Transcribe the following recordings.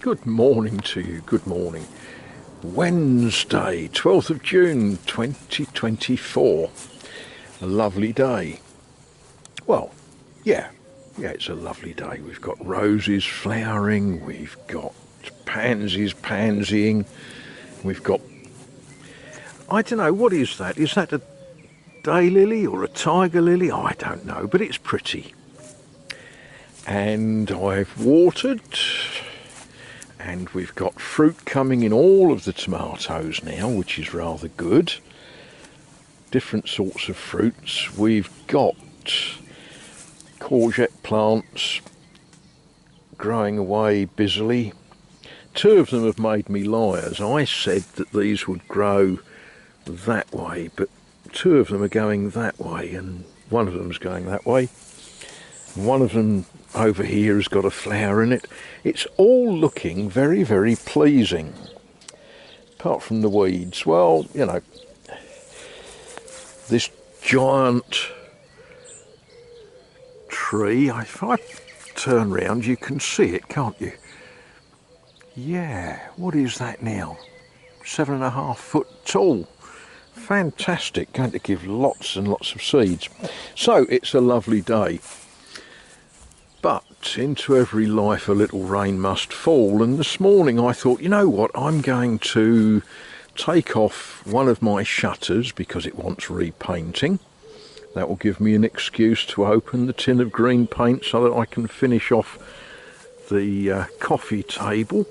Good morning to you, good morning. Wednesday, 12th of June 2024. A lovely day. Well, yeah, it's a lovely day. We've got roses flowering, we've got pansies pansying, we've got, I don't know, what is that? Is that a daylily or a tiger lily? I don't know, but it's pretty. And I've watered, and we've got fruit coming in all of the tomatoes now, which is rather good. Different sorts of fruits. We've got courgette plants growing away busily. Two of them have made me liars. I said that these would grow that way, but two of them are going that way, and one of them's going that way. One of them over here has got a flower in it. It's all looking very, very pleasing. Apart from the weeds. Well, you know, this giant tree, if I turn round you can see it, can't you? Yeah, what is that now? 7.5 foot tall. Fantastic, going to give lots and lots of seeds. So it's a lovely day. But into every life a little rain must fall, and this morning I thought, you know what, I'm going to take off one of my shutters because it wants repainting. That will give me an excuse to open the tin of green paint so that I can finish off the coffee table.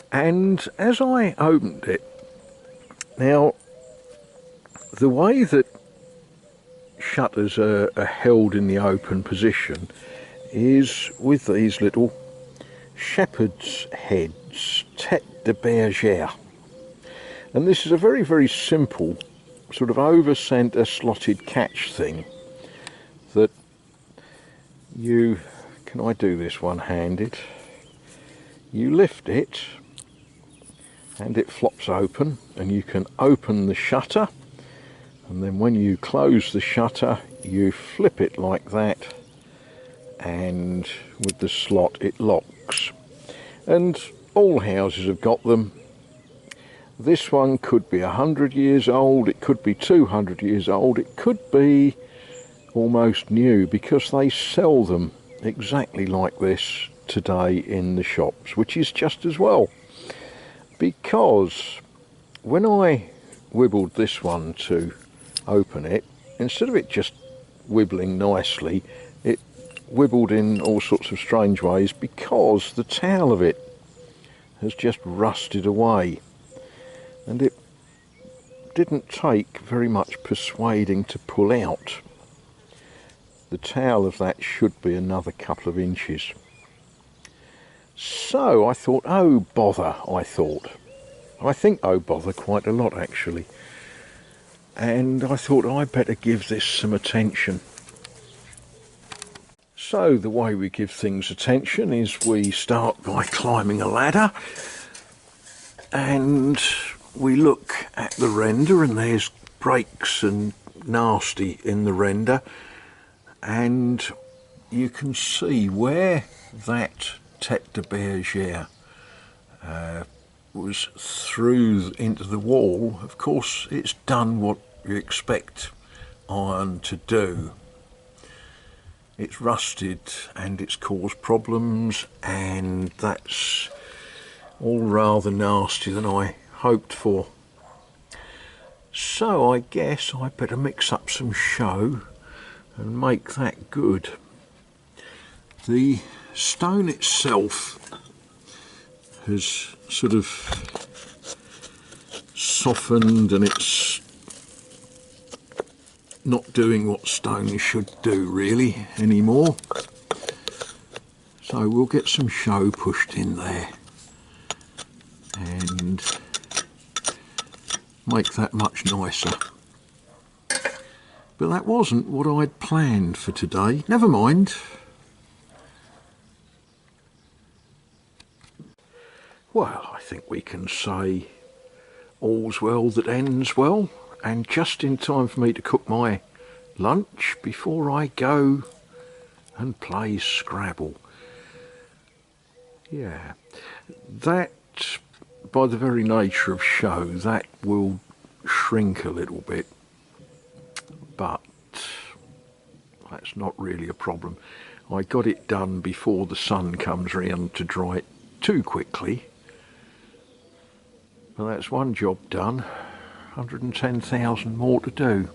And as I opened it, now the way that shutters are held in the open position is with these little shepherd's heads, tête de bergère. And this is a very, very simple sort of over-centre slotted catch thing that you, can I do this one-handed? You lift it and it flops open, and you can open the shutter, and then when you close the shutter you flip it like that, and with the slot it locks. And all houses have got them. This one could be 100 years old, it could be 200 years old, it could be almost new, because they sell them exactly like this today in the shops, which is just as well. Because when I wibbled this one to open it, instead of it just wibbling nicely, it wibbled in all sorts of strange ways, because the tail of it has just rusted away, and it didn't take very much persuading to pull out. The tail of that should be another couple of inches. So I thought, oh bother, I think oh bother quite a lot actually. And I thought I'd better give this some attention. So the way we give things attention is we start by climbing a ladder, and we look at the render, and there's breaks and nasty in the render, and you can see where that tête de bergère was through into the wall. Of course, it's done what you expect iron to do. It's rusted and it's caused problems, and that's all rather nasty than I hoped for. So I guess I better mix up some show and make that good. The stone itself has sort of softened, and it's not doing what stone should do really anymore. So we'll get some show pushed in there and make that much nicer. But that wasn't what I'd planned for today. Never mind. Well, I think we can say all's well that ends well, and just in time for me to cook my lunch before I go and play Scrabble. Yeah, that, by the very nature of show, that will shrink a little bit, but that's not really a problem. I got it done before the sun comes round to dry it too quickly. Well, that's one job done. 110,000 more to do.